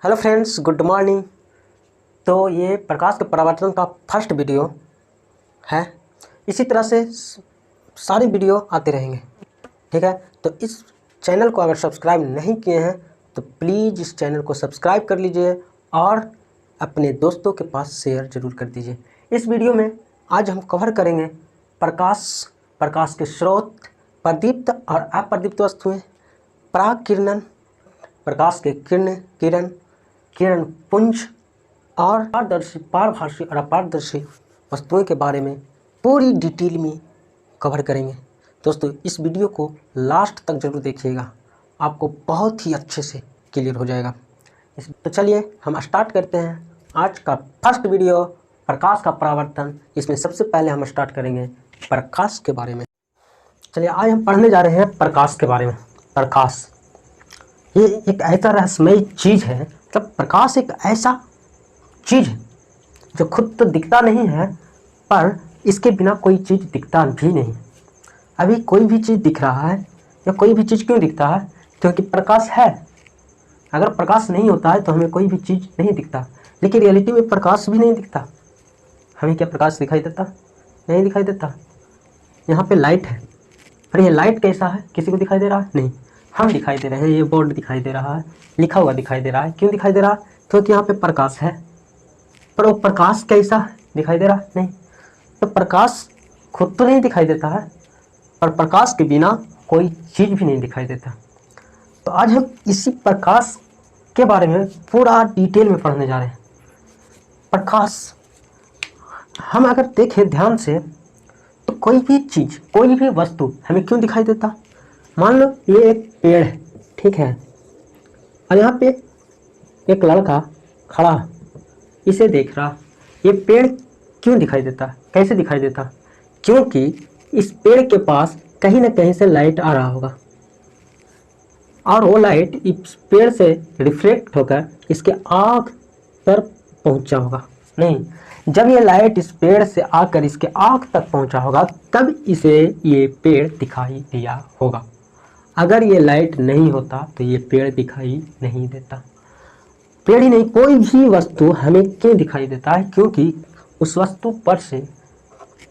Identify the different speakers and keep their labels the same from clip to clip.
Speaker 1: Hello friends, good morning. तो ये प्रकाश के परावर्तन का फर्स्ट वीडियो है। इसी तरह से सारी वीडियो आते रहेंगे, ठीक है। तो इस चैनल को अगर सब्सक्राइब नहीं किए हैं तो प्लीज़ इस चैनल को सब्सक्राइब कर लीजिए और अपने दोस्तों के पास शेयर ज़रूर कर दीजिए। इस वीडियो में आज हम कवर करेंगे प्रकाश के स्रोत, प्रदीप्त और अप्रदीप्त वस्तुएँ, पराकिरणन, प्रकाश के किरण पुंज और पारदर्शी, पारभासी और अपारदर्शी वस्तुओं के बारे में पूरी डिटेल में कवर करेंगे। दोस्तों, इस वीडियो को लास्ट तक जरूर देखिएगा, आपको बहुत ही अच्छे से क्लियर हो जाएगा। तो चलिए हम स्टार्ट करते हैं आज का फर्स्ट वीडियो, प्रकाश का परावर्तन। इसमें सबसे पहले हम स्टार्ट करेंगे प्रकाश के बारे में। चलिए, आज हम पढ़ने जा रहे हैं प्रकाश के बारे में। प्रकाश ये एक ऐसा रहस्यमय चीज़ है, मतलब प्रकाश एक ऐसा चीज़ है जो खुद तो दिखता नहीं है, पर इसके बिना कोई चीज़ दिखता भी नहीं। अभी कोई भी चीज़ दिख रहा है या कोई भी चीज़ क्यों दिखता है? क्योंकि प्रकाश है। अगर प्रकाश नहीं होता है तो हमें कोई भी चीज़ नहीं दिखता। लेकिन रियलिटी में प्रकाश भी नहीं दिखता। हमें क्या प्रकाश दिखाई देता? नहीं दिखाई देता। यहाँ पे लाइट है, पर ये लाइट कैसा है? किसी को दिखाई दे रहा है? नहीं। हम दिखाई दे रहे हैं, ये बोर्ड दिखाई दे रहा है, लिखा हुआ दिखाई दे रहा है। क्यों दिखाई दे रहा है? क्योंकि यहाँ पे प्रकाश है। पर वो प्रकाश कैसा है? दिखाई दे रहा है? नहीं। तो प्रकाश खुद तो नहीं दिखाई देता है, पर प्रकाश के बिना कोई चीज़ भी नहीं दिखाई देता। तो आज हम इसी प्रकाश के बारे में पूरा डिटेल में पढ़ने जा रहे हैं। प्रकाश, हम अगर देखें ध्यान से तो कोई भी चीज़, कोई भी वस्तु हमें क्यों दिखाई देता? मान लो ये एक पेड़ है, ठीक है, और यहाँ पे एक लड़का खड़ा इसे देख रहा। ये पेड़ क्यों दिखाई देता? कैसे दिखाई देता? क्योंकि इस पेड़ के पास कहीं ना कहीं से लाइट आ रहा होगा और वो लाइट इस पेड़ से रिफ्लेक्ट होकर इसके आँख पर पहुंचा होगा। नहीं, जब ये लाइट इस पेड़ से आकर इसके आँख तक पहुंचा होगा तब इसे ये पेड़ दिखाई दिया होगा। अगर ये लाइट नहीं होता तो ये पेड़ दिखाई नहीं देता। पेड़ ही नहीं, कोई भी वस्तु हमें क्यों दिखाई देता है? क्योंकि उस वस्तु पर से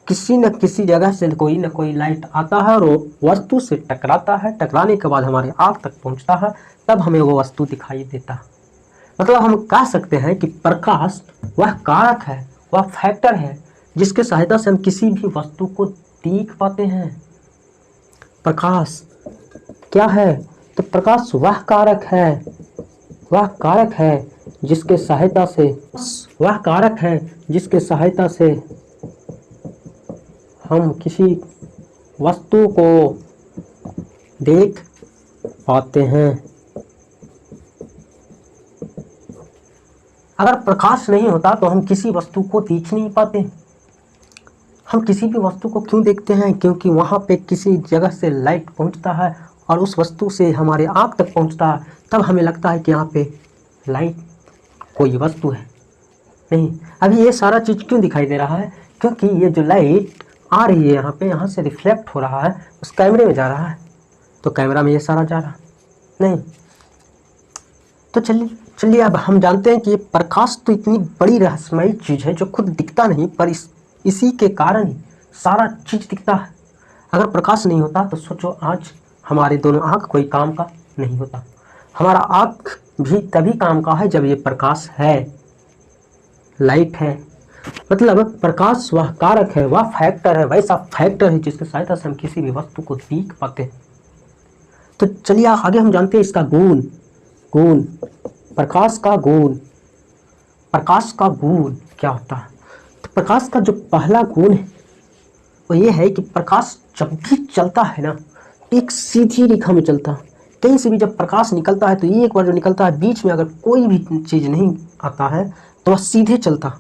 Speaker 1: किसी न किसी जगह से कोई न कोई लाइट आता है और वो वस्तु से टकराता है। टकराने के बाद हमारे आँख तक पहुंचता है, तब हमें वो वस्तु दिखाई देता। मतलब हम कह सकते हैं कि प्रकाश वह कारक है, वह फैक्टर है जिसके सहायता से हम किसी भी वस्तु को देख पाते हैं। प्रकाश क्या है? तो प्रकाश वह कारक है, वह कारक है जिसके सहायता से, वह कारक है जिसके सहायता से हम किसी वस्तु को देख पाते हैं। अगर प्रकाश नहीं होता तो हम किसी वस्तु को देख नहीं पाते। हम किसी भी वस्तु को क्यों देखते हैं? क्योंकि वहाँ पे किसी जगह से लाइट पहुँचता है और उस वस्तु से हमारे आँख तक पहुँचता है, तब हमें लगता है कि यहाँ पे लाइट, कोई वस्तु है। नहीं, अभी ये सारा चीज़ क्यों दिखाई दे रहा है? क्योंकि ये जो लाइट आ रही है यहाँ पे, यहाँ से रिफ्लेक्ट हो रहा है, उस कैमरे में जा रहा है, तो कैमरा में ये सारा जा रहा नहीं। तो चलिए अब हम जानते हैं कि ये प्रकाश तो इतनी बड़ी रहस्यमयी चीज़ है जो खुद दिखता नहीं, पर इसी के कारण ही सारा चीज़ दिखता है। अगर प्रकाश नहीं होता तो सोचो आज हमारे दोनों आँख कोई काम का नहीं होता। हमारा आँख भी तभी काम का है जब ये प्रकाश है, लाइट है। मतलब प्रकाश वह कारक है, वह फैक्टर है, वैसा फैक्टर है जिसकी सहायता से हम किसी भी वस्तु को देख पाते हैं। तो चलिए आगे हम जानते हैं इसका गुण। प्रकाश का गुण, प्रकाश का गुण क्या होता है? तो प्रकाश का जो पहला गुण है वो ये है कि प्रकाश जब भी चलता है ना, एक सीधी रेखा में चलता है। कहीं से भी जब प्रकाश निकलता है तो एक बार जो निकलता है, बीच में अगर कोई भी चीज़ नहीं आता है तो वह सीधे चलता,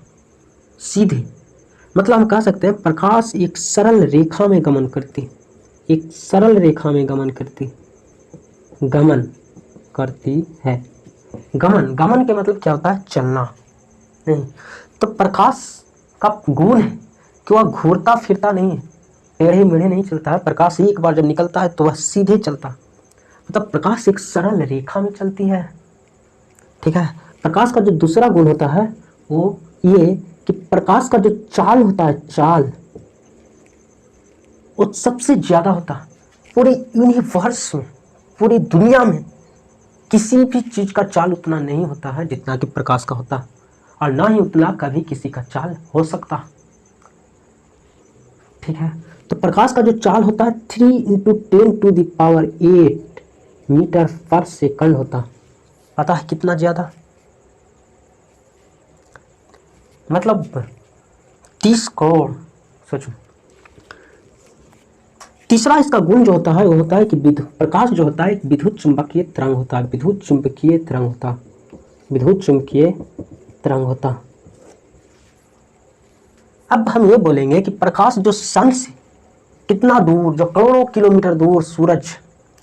Speaker 1: सीधे। मतलब हम कह सकते हैं प्रकाश एक सरल रेखा में गमन करती, एक सरल रेखा में गमन करती है। गमन के मतलब क्या होता है? चलना। नहीं, तो प्रकाश का गुण है कि वह घूरता फिरता नहीं है, टेढ़े मेढ़े नहीं चलता है। प्रकाश एक बार जब निकलता है तो वह सीधे चलता, मतलब प्रकाश एक सरल रेखा में चलती है, ठीक है। प्रकाश का जो दूसरा गुण होता है वो ये कि प्रकाश का जो चाल होता है, चाल वो सबसे ज्यादा होता है पूरे यूनिवर्स में, पूरी दुनिया में किसी भी चीज का चाल उतना नहीं होता है जितना कि प्रकाश का होता है, और ना ही उतना कभी किसी का चाल हो सकता। ठीक है, तो प्रकाश का जो चाल होता है 3 × 10⁸ मीटर पर सेकंड होता। पता है कितना ज्यादा, मतलब 30 करोड़। सोचो। तीसरा इसका गुण जो होता है वो होता है कि प्रकाश जो होता है एक विद्युत चुंबकीय तरंग होता है, विद्युत चुंबकीय तरंग होता, विद्युत चुंबकीय तरंग होता। अब हम ये बोलेंगे कि प्रकाश जो सन से कितना दूर, जो करोड़ों किलोमीटर दूर सूरज,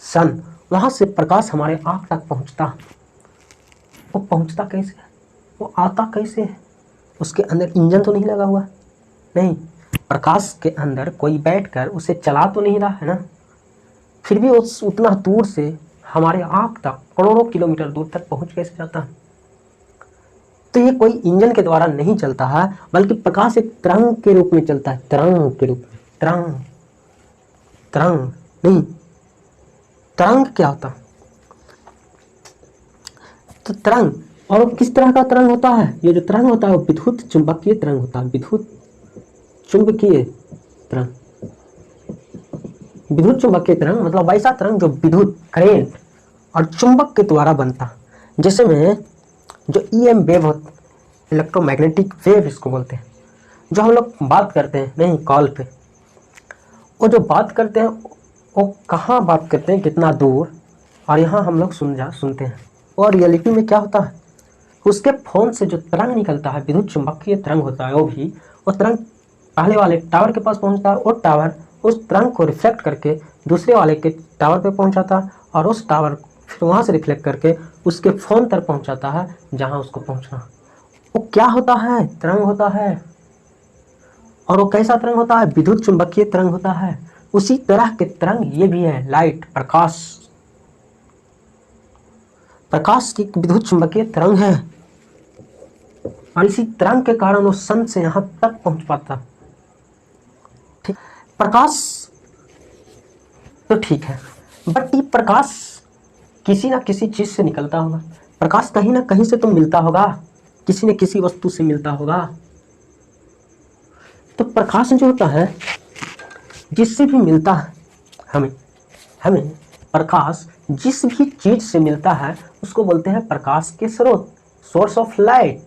Speaker 1: सन, वहां से प्रकाश हमारे आंख तक पहुंचता, वो पहुंचता कैसे है, वो आता कैसे है? उसके अंदर इंजन तो नहीं लगा हुआ, नहीं, प्रकाश के अंदर कोई बैठकर उसे चला तो नहीं रहा है ना, फिर भी उस उतना दूर से हमारे आंख तक करोड़ों किलोमीटर दूर तक पहुंच कैसे जाता है? तो ये कोई इंजन के द्वारा नहीं चलता है, बल्कि प्रकाश एक तरंग के रूप में चलता है, तरंग के रूप में। तरंग, तरंग नहीं, तरंग क्या होता? तो तरंग, और किस तरह का तरंग होता है? ये जो तरंग होता है वो विद्युत चुंबकीय तरंग होता है, विद्युत चुंबकीय तरंग। विद्युत चुंबकीय तरंग मतलब वैसा तरंग जो विद्युत करंट और चुंबक के द्वारा बनता, जैसे में जो EM वेव होता, इलेक्ट्रोमैग्नेटिक वेव इसको बोलते हैं, जो हम लोग बात करते हैं नहीं कॉल पे, वो जो बात करते हैं वो कहाँ बात करते हैं, कितना दूर, और यहाँ हम लोग सुनते हैं। और रियलिटी में क्या होता है, उसके फोन से जो तरंग निकलता है, विद्युत चुंबकीय तरंग होता है, वो तरंग पहले वाले टावर के पास पहुंचता है, और टावर उस तरंग को रिफ्लेक्ट करके दूसरे वाले के टावर पे पहुंचाता है, और उस टावर फिर वहां से रिफ्लेक्ट करके उसके फोन तक पहुंचाता है जहां उसको पहुंचना। वो क्या होता है, तरंग होता है। और वो कैसा तरंग होता है, विद्युत चुंबकीय तरंग होता है। उसी तरह के तरंग ये भी है, लाइट, प्रकाश, प्रकाश की विद्युत चुंबकीय तरंग है, और इसी तरंग के कारण वो सन से यहां तक पहुंच पाता। ठीक, प्रकाश तो ठीक है, बट ये प्रकाश किसी ना किसी चीज से निकलता होगा, प्रकाश कहीं ना कहीं से तो मिलता होगा, किसी न किसी वस्तु से मिलता होगा। तो प्रकाश जो होता है जिससे भी मिलता है हमें हमें प्रकाश जिस भी चीज से मिलता है उसको बोलते हैं प्रकाश के स्रोत, सोर्स ऑफ लाइट।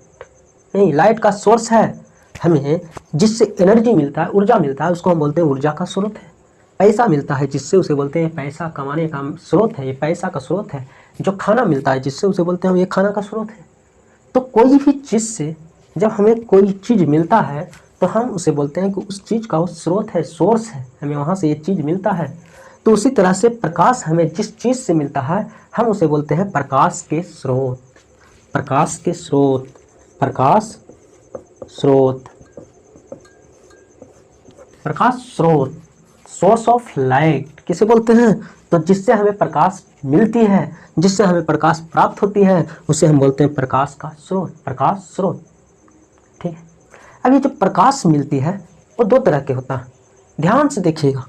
Speaker 1: नहीं, लाइट का सोर्स है, हमें जिससे एनर्जी मिलता है, ऊर्जा मिलता है, उसको हम बोलते हैं ऊर्जा का स्रोत है। पैसा मिलता है जिससे, उसे बोलते हैं पैसा कमाने का स्रोत है, ये पैसा का स्रोत है। जो खाना मिलता है जिससे, उसे बोलते हैं ये खाना का स्रोत है। तो कोई भी चीज़ से जब हमें कोई चीज़ मिलता है तो हम उसे बोलते हैं कि उस चीज़ का वो स्रोत है, सोर्स है, हमें वहाँ से ये चीज़ मिलता है। तो उसी तरह से प्रकाश हमें जिस चीज़ से मिलता है हम उसे बोलते हैं प्रकाश के स्रोत, प्रकाश के स्रोत, प्रकाश स्रोत, प्रकाश स्रोत, सोर्स ऑफ लाइट किसे बोलते हैं? तो जिससे हमें प्रकाश मिलती है, जिससे हमें प्रकाश प्राप्त होती है, उसे हम बोलते हैं प्रकाश का स्रोत, प्रकाश स्रोत। ठीक है, अब ये जो प्रकाश मिलती है वो दो तरह के होता है, ध्यान से देखिएगा।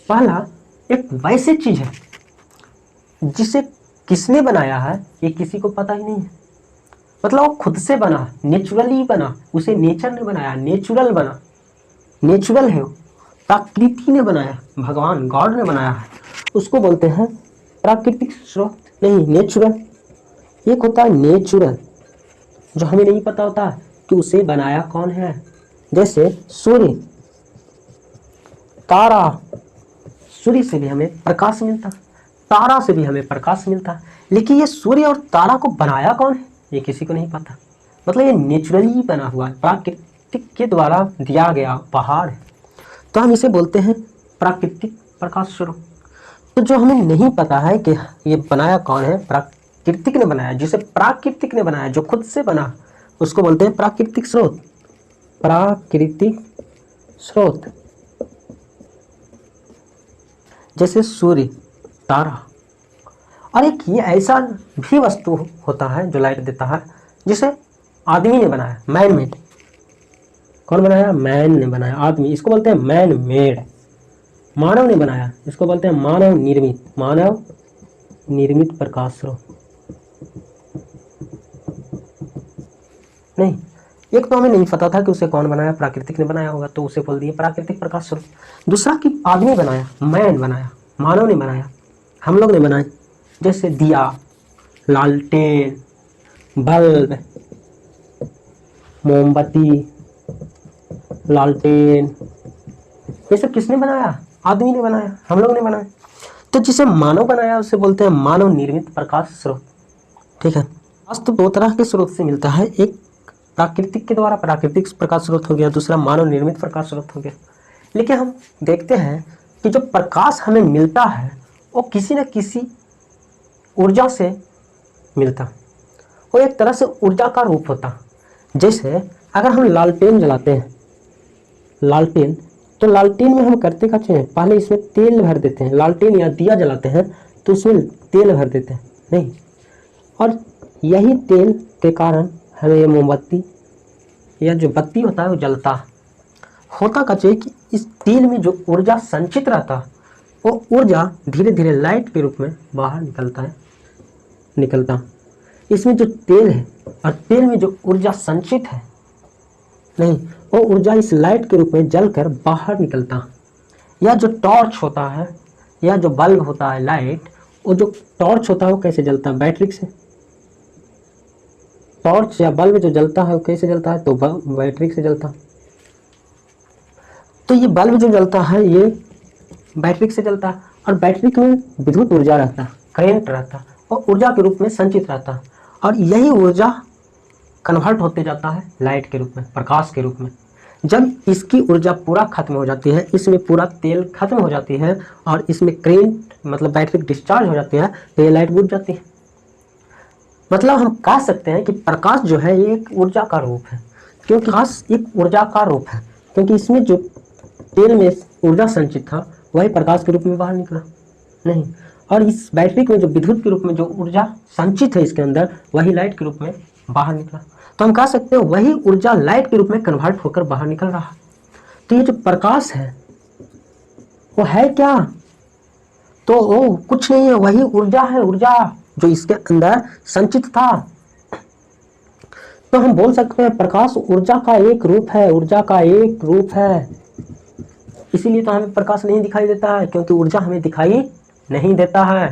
Speaker 1: पहला, एक वैसी चीज है जिसे किसने बनाया है ये किसी को पता ही नहीं है, मतलब वो खुद से बना, नेचुरली बना, उसे नेचर ने बनाया, नेचुरल बना, नेचुरल है वो, प्रकृति ने बनाया, भगवान गॉड ने बनाया है, उसको बोलते हैं प्राकृतिक स्रोत, नहीं नेचुरल। एक होता है नेचुरल जो हमें नहीं पता होता कि उसे बनाया कौन है, जैसे सूर्य, तारा, सूर्य से भी हमें प्रकाश मिलता, तारा से भी हमें प्रकाश मिलता, लेकिन ये सूर्य और तारा को बनाया कौन है ये किसी को नहीं पता। मतलब ये नेचुरली बना हुआ है, प्राकृतिक के द्वारा दिया गया पहाड़ है, तो हम इसे बोलते हैं प्राकृतिक प्रकाश स्रोत। तो जो हमें नहीं पता है कि ये बनाया कौन है, प्राकृतिक ने बनाया, जिसे प्राकृतिक ने बनाया, जो खुद से बना, उसको बोलते हैं प्राकृतिक स्रोत, प्राकृतिक स्रोत। जैसे सूर्य, तारा, और एक ये ऐसा भी वस्तु होता है जो लाइट देता है जिसे आदमी ने बनाया, मैन मेड। कौन बनाया? मैन ने बनाया, आदमी। इसको बोलते हैं मैन मेड, मानव ने बनाया। इसको बोलते हैं मानव निर्मित, मानव निर्मित प्रकाश स्रोत। नहीं, एक तो हमें नहीं पता था कि उसे कौन बनाया, प्राकृतिक ने बनाया होगा तो उसे बोल दिए प्राकृतिक प्रकाश स्रोत। दूसरा कि आदमी बनाया, मैन बनाया, मानव ने बनाया, हम लोग ने बनाया। जैसे दिया, लालटेन, बल्ब, मोमबत्ती, लालटेन, ये सब किसने बनाया? आदमी ने बनाया, हम लोग ने बनाया। तो जिसे मानव बनाया उसे बोलते हैं मानव निर्मित प्रकाश स्रोत। ठीक है। प्रकाश तो दो तरह के स्रोत से मिलता है, एक प्राकृतिक के द्वारा प्राकृतिक प्रकाश स्रोत हो गया, दूसरा मानव निर्मित प्रकाश स्रोत हो गया। लेकिन हम देखते हैं कि जो प्रकाश हमें मिलता है वो किसी न किसी ऊर्जा से मिलता, वो एक तरह से ऊर्जा का रूप होता। जैसे अगर हम लालटेन जलाते हैं, लालटेन, तो लालटेन में हम करते क्या चाहिए, पहले इसमें तेल भर देते हैं। लालटेन या दिया जलाते हैं तो उसमें तेल भर देते हैं, नहीं, और यही तेल के कारण हमें ये मोमबत्ती या जो बत्ती होता है वो जलता। होता क्या चाहिए कि इस तेल में जो ऊर्जा संचित रहता वो ऊर्जा धीरे धीरे लाइट के रूप में बाहर निकलता। इसमें जो तेल है और तेल में जो ऊर्जा संचित है, नहीं, वो ऊर्जा इस लाइट के रूप में जलकर बाहर निकलता। या जो टॉर्च होता है या जो बल्ब होता है, लाइट, वो जो टॉर्च होता है वो कैसे जलता है? बैटरी से। टॉर्च या बल्ब जो जलता है वो कैसे जलता है? तो बैटरी से जलता। तो ये बल्ब जो जलता है ये बैटरी से जलता है, और बैटरी में विद्युत ऊर्जा रहता, करंट रहता, और ऊर्जा के रूप में संचित रहता, और यही ऊर्जा कन्वर्ट होते जाता है लाइट के रूप में, प्रकाश के रूप में। जब इसकी ऊर्जा पूरा खत्म हो जाती है, इसमें पूरा तेल खत्म हो जाती है और इसमें करंट मतलब बैटरी डिस्चार्ज हो जाती है, तो ये लाइट बुझ जाती है। मतलब हम कह सकते हैं कि प्रकाश जो है ये एक ऊर्जा का रूप है, क्योंकि प्रकाश एक ऊर्जा का रूप है, क्योंकि इसमें जो तेल में ऊर्जा संचित था वही प्रकाश के रूप में बाहर निकला, नहीं, और इस बैटरी में जो विद्युत के रूप में जो ऊर्जा संचित है इसके अंदर वही लाइट के रूप में बाहर निकला। तो हम कह सकते हैं वही ऊर्जा लाइट के रूप में कन्वर्ट होकर बाहर निकल रहा। तो ये जो प्रकाश है वो है क्या? तो वो कुछ नहीं है, वही ऊर्जा है, ऊर्जा जो इसके अंदर संचित था। तो हम बोल सकते हैं प्रकाश ऊर्जा का एक रूप है, ऊर्जा का एक रूप है। इसीलिए तो हमें प्रकाश नहीं दिखाई देता है, क्योंकि ऊर्जा हमें दिखाई नहीं देता है।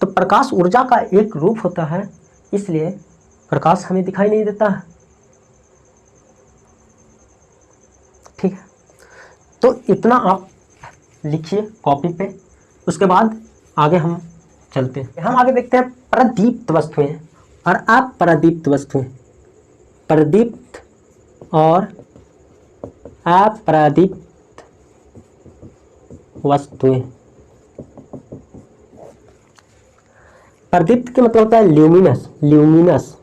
Speaker 1: तो प्रकाश ऊर्जा का एक रूप होता है, इसलिए प्रकाश हमें दिखाई नहीं देता है। ठीक है, तो इतना आप लिखिए कॉपी पे, उसके बाद आगे हम चलते हैं। हम आगे देखते हैं प्रदीप्त वस्तुएं और अप्रदीप्त वस्तुएं। प्रदीप्त और अप्रदीप्त वस्तुएं। प्रदीप्त के मतलब होता है ल्यूमिनस, ल्यूमिनस,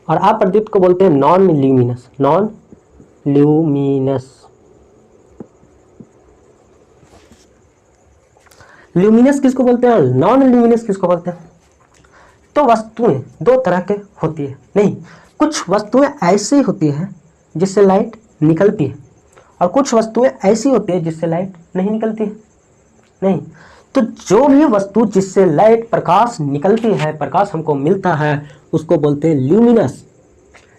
Speaker 1: और अप्रदीप्त को बोलते हैं non luminous, non luminous. Luminous किसको बोलते हैं और नॉन ल्यूमिनस किसको बोलते हैं? तो वस्तुएं दो तरह के होती है, नहीं, कुछ वस्तुएं ऐसी होती है जिससे लाइट निकलती है, और कुछ वस्तुएं ऐसी होती है जिससे लाइट नहीं निकलती है, नहीं। तो जो भी वस्तु जिससे लाइट प्रकाश निकलती है, प्रकाश हमको मिलता है, उसको बोलते हैं ल्यूमिनस।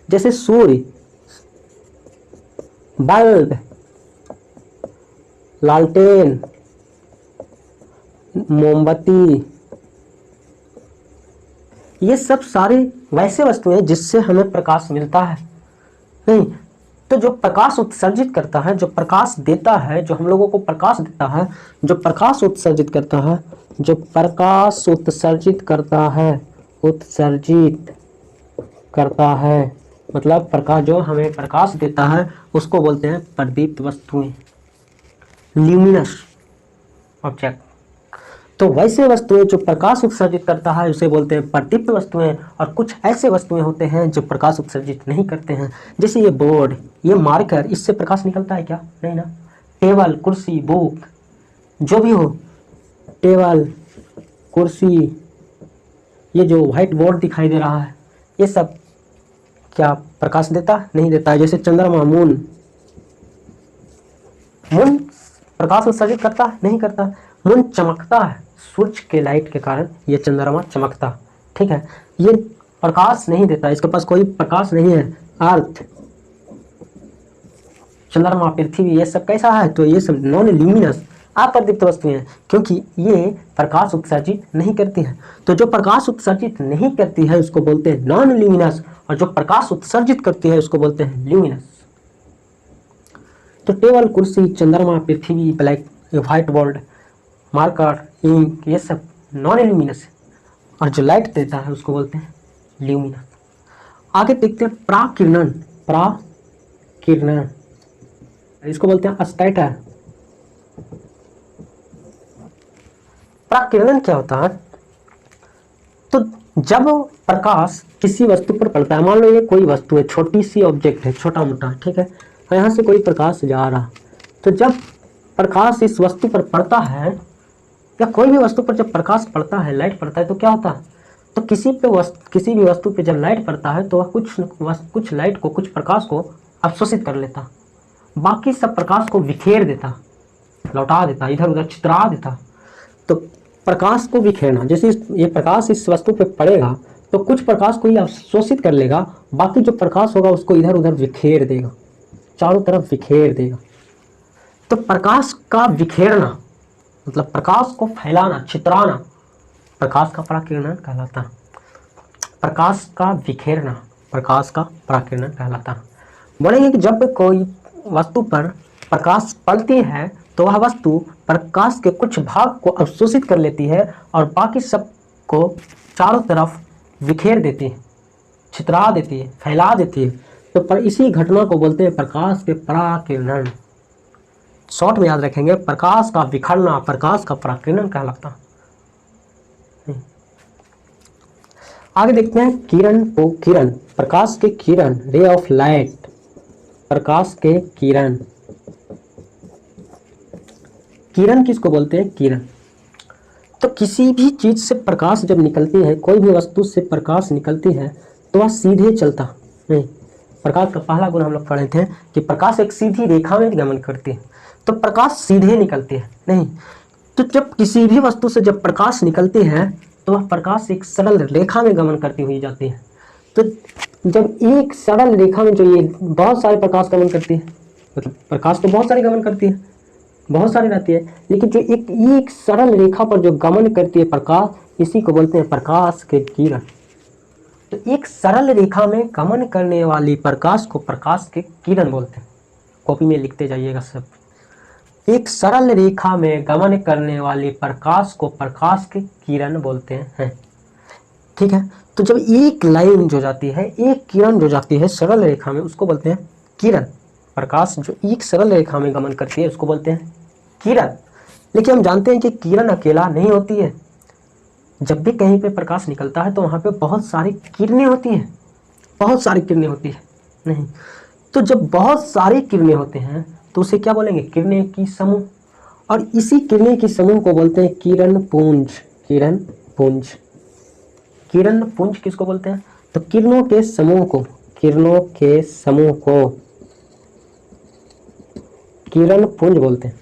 Speaker 1: जैसे सूर्य, बल्ब, लालटेन, मोमबत्ती, ये सब सारे वैसे वस्तुएं जिससे हमें प्रकाश मिलता है, नहीं। तो जो प्रकाश उत्सर्जित करता है, जो प्रकाश देता है, जो हम लोगों को प्रकाश देता है, जो प्रकाश उत्सर्जित करता है, जो प्रकाश उत्सर्जित करता है, उत्सर्जित करता है, मतलब प्रकाश जो हमें प्रकाश देता है उसको बोलते हैं प्रदीप्त वस्तुएं, ल्यूमिनस ऑब्जेक्ट। तो वैसे वस्तुएं जो प्रकाश उत्सर्जित करता है उसे बोलते हैं प्रदीप्त वस्तुएं, और कुछ ऐसे वस्तुएं होते हैं जो प्रकाश उत्सर्जित नहीं करते हैं। जैसे ये बोर्ड, ये मार्कर, इससे प्रकाश निकलता है क्या? नहीं ना। टेबल, कुर्सी, बुक, जो भी हो, टेबल, कुर्सी, ये जो व्हाइट बोर्ड दिखाई दे रहा है, ये सब क्या प्रकाश देता? नहीं देता है। जैसे चंद्रमा, मून प्रकाश उत्सर्जित करता? नहीं करता। मून चमकता है सूर्य के लाइट के कारण, ये चंद्रमा चमकता, ठीक है। ये प्रकाश नहीं देता, इसके पास कोई प्रकाश नहीं है। अर्थ, चंद्रमा, पृथ्वी, ये सब कैसा है? तो ये सब नॉन ल्यूमिनस, अप्रदीप्त वस्तुएं हैं, क्योंकि ये प्रकाश उत्सर्जित नहीं करती है। तो जो प्रकाश उत्सर्जित नहीं करती है उसको बोलते हैं नॉन ल्यूमिनस, और जो प्रकाश उत्सर्जित करती है उसको बोलते हैं ल्यूमिनस। तो टेबल, कुर्सी, चंद्रमा, पृथ्वी, black white board, marker, ink, ये सब नॉन ल्यूमिनस है, और जो लाइट देता है उसको बोलते हैं ल्यूमिनस। आगे देखते हैं प्राकिरणन। प्राकिरणन, इसको बोलते हैं स्कैटर। प्राकिरणन क्या होता है? तो जब प्रकाश किसी वस्तु पर पड़ता है, मान लो ये कोई वस्तु है, छोटी सी ऑब्जेक्ट है, छोटा मोटा, ठीक है, और यहाँ से कोई प्रकाश जा रहा, तो जब प्रकाश इस वस्तु पर पड़ता है, या कोई भी वस्तु पर जब प्रकाश पड़ता है, लाइट पड़ता है, तो क्या होता है? तो किसी भी वस्तु पे जब लाइट पड़ता है तो वह कुछ लाइट को, कुछ प्रकाश को अवशोषित कर लेता, बाकी सब प्रकाश को बिखेर देता, लौटा देता, इधर उधर चित्रा देता। तो प्रकाश को बिखेरना, जैसे ये प्रकाश इस वस्तु पे पड़ेगा तो कुछ प्रकाश को ये अवशोषित कर लेगा, बाकी जो प्रकाश होगा उसको इधर उधर बिखेर देगा, चारों तरफ बिखेर देगा। तो प्रकाश का बिखेरना मतलब प्रकाश को फैलाना, छितराना, प्रकाश का प्राकिरणन कहलाता है। प्रकाश का बिखेरना प्रकाश का प्राकिरणन कहलाता है। बोलेंगे कि जब कोई वस्तु पर प्रकाश पड़ती है तो वह वस्तु प्रकाश के कुछ भाग को अवशोषित कर लेती है और बाकी सब को चारों तरफ बिखेर देती है, छितरा देती है, फैला देती है। तो पर इसी घटना को बोलते हैं प्रकाश के प्राकिरणन। शॉर्ट में याद रखेंगे, प्रकाश का बिखरना प्रकाश का प्राकिरणन कहलाता। आगे देखते हैं किरण को किरण, प्रकाश के किरण, रे ऑफ लाइट, प्रकाश के किरण। किरण किसको बोलते हैं? किरण। तो किसी भी चीज से प्रकाश जब निकलती है, कोई भी वस्तु से प्रकाश निकलती है तो वह सीधे चलता नहीं। प्रकाश का पहला गुण हम लोग पढ़े थे कि प्रकाश एक सीधी रेखा में गमन करती है, तो प्रकाश सीधे निकलती है नहीं। तो जब किसी भी वस्तु से जब प्रकाश निकलती है तो वह प्रकाश एक सरल रेखा में गमन करती हुई जाती है। तो जब एक सरल रेखा में जो ये बहुत सारे प्रकाश गमन करती है, मतलब प्रकाश तो बहुत सारे गमन करती है, बहुत सारी रहती है, लेकिन जो एक सरल रेखा पर जो गमन करती है प्रकाश, इसी को बोलते हैं प्रकाश के किरण। तो एक सरल रेखा में गमन करने वाली प्रकाश को प्रकाश के किरण बोलते हैं। कॉपी में लिखते जाइएगा सब। एक सरल रेखा में गमन करने वाली प्रकाश को प्रकाश के किरण बोलते हैं, ठीक है। तो जब एक लाइन जो जाती है, एक किरण जो जाती है सरल रेखा में, उसको बोलते हैं किरण। प्रकाश जो एक सरल रेखा में गमन करती है उसको बोलते हैं किरण। लेकिन हम जानते हैं कि किरण अकेला नहीं होती है। जब भी कहीं पे प्रकाश निकलता है तो वहाँ पे बहुत सारी किरणें होती हैं, बहुत सारी किरणें होती है नहीं। तो जब बहुत सारी किरणें होते हैं तो उसे क्या बोलेंगे? किरणें की समूह। और इसी किरणें की समूह को बोलते हैं किरण पुंज। किरण पुंज। किरण पुंज किसको बोलते हैं? तो किरणों के समूह को, किरणों के समूह को किरण पुंज बोलते हैं।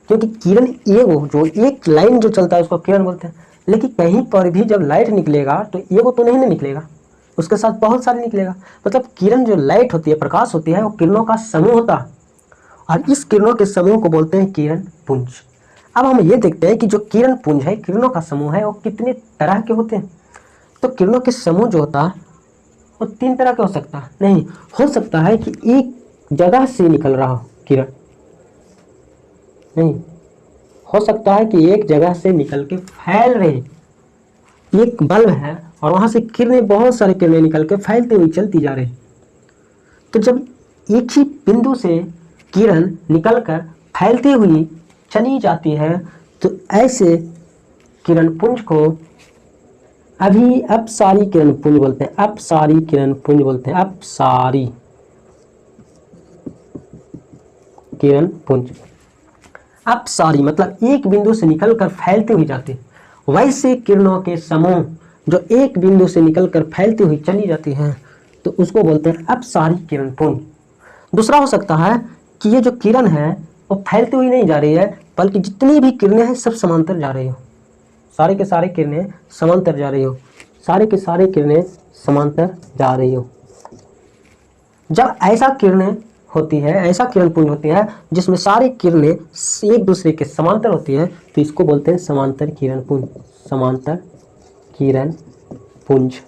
Speaker 1: क्योंकि किरण एगो जो एक लाइन जो चलता है उसको किरण बोलते हैं। लेकिन कहीं पर भी जब लाइट निकलेगा तो एगो तो नहीं निकलेगा, उसके साथ बहुत सारे निकलेगा। मतलब किरण जो लाइट होती है, प्रकाश होती है, वो किरणों का समूह होता है, और इस किरणों के समूह को बोलते हैं किरण पुंज। अब हम ये देखते हैं कि जो किरण पुंज है, किरणों का समूह है, वो कितने तरह के होते हैं। तो किरणों के समूह जो होता है वो 3 तरह के हो सकता है। नहीं, हो सकता है कि एक जगह से निकल रहा हो किरण, नहीं, हो सकता है कि एक जगह से निकल के फैल रही, एक बल्ब है और वहां से किरणें, बहुत सारी किरणें निकल के फैलती हुई चलती जा रही। तो जब एक ही बिंदु से किरण निकलकर फैलती हुई चली जाती है तो ऐसे किरण पुंज को अपसारी किरण पुंज बोलते हैं। अपसारी किरण पुंज बोलते हैं। अपसारी किरण पुंज। अपसारी मतलब एक बिंदु से निकलकर फैलती हुई जाती है। वैसे किरणों के समूह जो एक बिंदु से निकलकर फैलती हुई चली जाती हैं तो उसको बोलते हैं अपसारी किरणपुंज। दूसरा हो सकता है कि ये जो किरण है वो फैलती हुई नहीं जा रही है, बल्कि जितनी भी किरणें हैं सब समांतर जा रही हो, सारे के सारे किरणें समांतर जा रही हो, सारे के सारे किरणें समांतर जा रही हो। जब ऐसा किरणें होती है, ऐसा किरणपुंज होती है जिसमें सारी किरणें एक दूसरे के समांतर होती है तो इसको बोलते हैं समांतर किरणपुंज। समांतर किरणपुंज।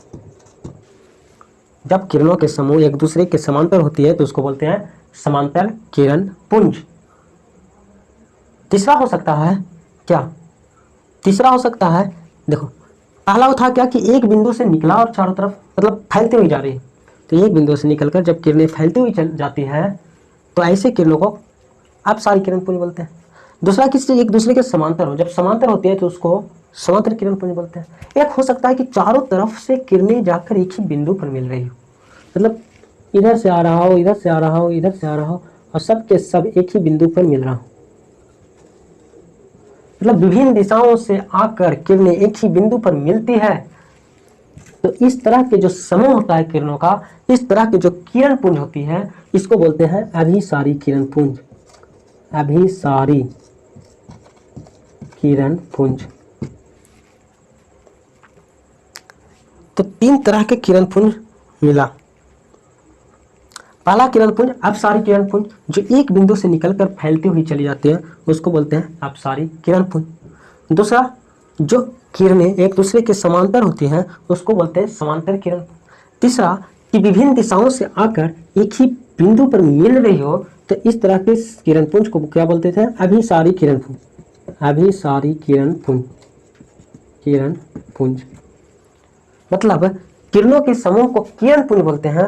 Speaker 1: जब किरणों के समूह एक दूसरे के समांतर होती है तो उसको बोलते हैं समांतर किरणपुंज। तीसरा हो सकता है क्या? तीसरा हो सकता है, देखो पहला था क्या कि एक बिंदु से निकला और चारों तरफ मतलब फैलती हुई जा रही है, तो एक बिंदु से निकलकर जब किरणें फैलती हुई चल जाती है तो ऐसे किरणों को अपसारी किरणपुंज बोलते हैं। दूसरा किसी एक दूसरे के समांतर हो, जब समांतर होती है तो उसको समांतर किरणपुंज बोलते हैं। एक हो सकता है कि चारों तरफ से किरणें जाकर एक ही बिंदु पर मिल रही हो, मतलब इधर से आ रहा हो, इधर से आ रहा हो, इधर से आ रहा हो और सब के सब एक ही बिंदु पर मिल रहा हो, मतलब विभिन्न दिशाओं से आकर किरणें एक ही बिंदु पर मिलती है। तो इस तरह के जो समूह होता है किरणों का, इस तरह के जो किरणपुंज होती है इसको बोलते हैं अभिसारी किरणपुंज। अभिसारी किरणपुंज। तो तीन तरह के किरणपुंज मिला। पहला किरणपुंज अपसारी किरणपुंज, जो एक बिंदु से निकलकर फैलती हुई चली जाती है उसको बोलते हैं अपसारी किरणपुंज। दूसरा, जो किरणें एक दूसरे के समांतर होती हैं उसको बोलते हैं समांतर किरणपुंज। तीसरा, कि विभिन्न दिशाओं से आकर एक ही बिंदु पर मिल रही हो तो इस तरह के किरणपुंज को क्या बोलते थे? अभिसारी किरणपुंज। अभिसारी किरणपुंज। किरणपुंज मतलब किरणों के समूह को किरणपुंज बोलते हैं।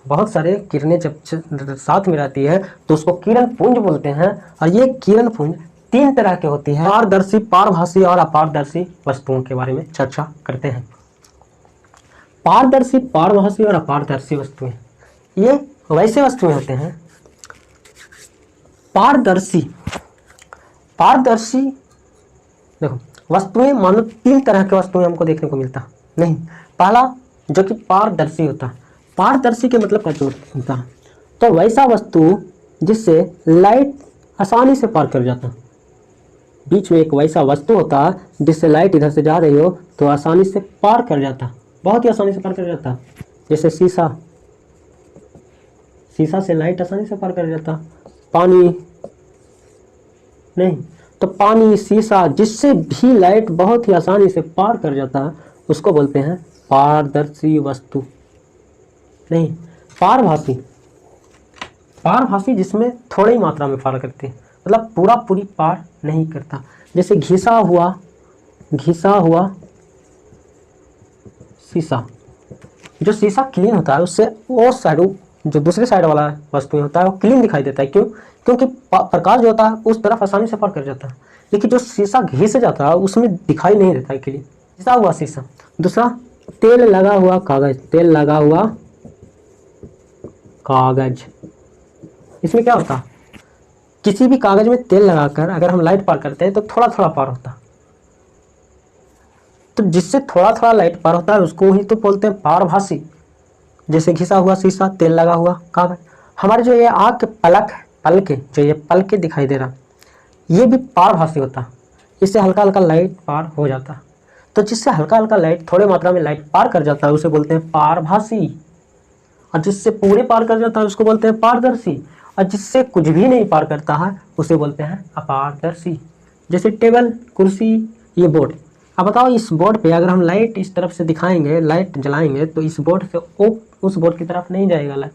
Speaker 1: बहुत सारे किरणें जब साथ में रहती है तो उसको किरणपुंज बोलते हैं। और ये किरणपुंज तीन तरह के होती है। पारदर्शी, पारभासी और अपारदर्शी वस्तुओं के बारे में चर्चा करते हैं। पारदर्शी, पारभासी और अपारदर्शी वस्तुएं, ये वैसे वस्तुएं होते हैं। पारदर्शी, पारदर्शी देखो वस्तुएं मानो तीन तरह के वस्तुएं हमको देखने को मिलता नहीं। पहला जो कि पारदर्शी होता है, पारदर्शी के मतलब क्या होता है? तो वैसा वस्तु जिससे लाइट आसानी से पार कर जाता है। बीच में एक वैसा वस्तु होता है जिससे लाइट इधर से जा रही हो तो आसानी से पार कर जाता, बहुत ही आसानी से पार कर जाता। जैसे शीशा, शीशा से लाइट आसानी से पार कर जाता। पानी नहीं, तो पानी, शीशा, जिससे भी लाइट बहुत ही आसानी से पार कर जाता है उसको बोलते हैं पारदर्शी वस्तु। नहीं, पारभासी, पारभासी जिसमें थोड़ी मात्रा में पार करती है, मतलब पूरा पूरी पार नहीं करता। जैसे घिसा हुआ शीशा, जो शीशा क्लीन होता है उससे वो साइड, जो दूसरे साइड वाला वस्तु होता है वो क्लीन दिखाई देता है। क्यों? क्योंकि प्रकाश जो होता है उस तरफ आसानी से पार कर जाता है, लेकिन जो शीशा घिस जाता है उसमें दिखाई नहीं देता है क्लीन। घिसा हुआ शीशा। दूसरा, तेल लगा हुआ कागज, तेल लगा हुआ कागज। इसमें क्या होता है? किसी भी कागज में तेल लगाकर अगर हम लाइट पार करते हैं तो थोड़ा थोड़ा पार होता है, तो जिससे थोड़ा थोड़ा लाइट पार होता है उसको ही तो बोलते हैं पारभासी। जैसे घिसा हुआ शीशा, तेल लगा हुआ कागज। हमारे जो ये आँख के पलक है, पलके, जो ये पलके दिखाई दे रहा, ये भी पारभासी होता है। इससे हल्का हल्का लाइट पार हो जाता है। तो जिससे हल्का हल्का लाइट, थोड़े मात्रा में लाइट पार कर जाता है उसे बोलते हैं पारभासी। और जिससे पूरे पार कर जाता है उसको बोलते हैं पारदर्शी। और जिससे कुछ भी नहीं पार करता है उसे बोलते हैं अपारदर्शी। जैसे टेबल, कुर्सी, ये बोर्ड। अब बताओ इस बोर्ड पे अगर हम लाइट इस तरफ से दिखाएंगे, लाइट जलाएंगे तो इस बोर्ड से उस बोर्ड की तरफ नहीं जाएगा लाइट।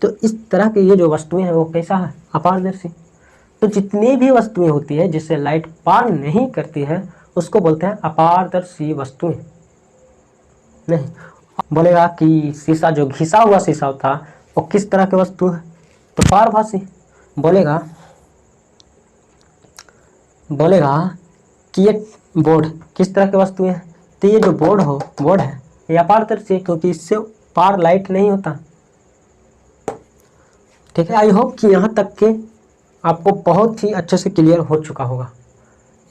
Speaker 1: तो इस तरह के ये जो वस्तुएं हैं वो कैसा है? अपारदर्शी। तो जितनी भी वस्तुएं होती है जिससे लाइट पार नहीं करती है उसको बोलते हैं अपारदर्शी वस्तुएं। नहीं बोलेगा कि शीशा, जो घिसा हुआ शीशा होता है वो किस तरह की वस्तु है? तो पारभासी। बोलेगा कि ये बोर्ड किस तरह की वस्तु है? तो ये जो बोर्ड है ये अपारदर्शी, क्योंकि इससे पार लाइट नहीं होता। ठीक है, आई होप कि यहाँ तक के आपको बहुत ही अच्छे से क्लियर हो चुका होगा।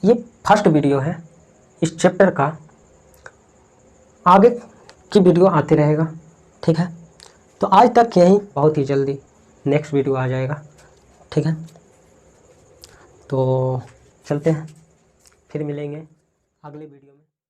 Speaker 1: ये फर्स्ट वीडियो है इस चैप्टर का। आगे की वीडियो आते रहेगा, ठीक है। तो आज तक यही, बहुत ही जल्दी नेक्स्ट वीडियो आ जाएगा, ठीक है। तो चलते हैं, फिर मिलेंगे अगले वीडियो में।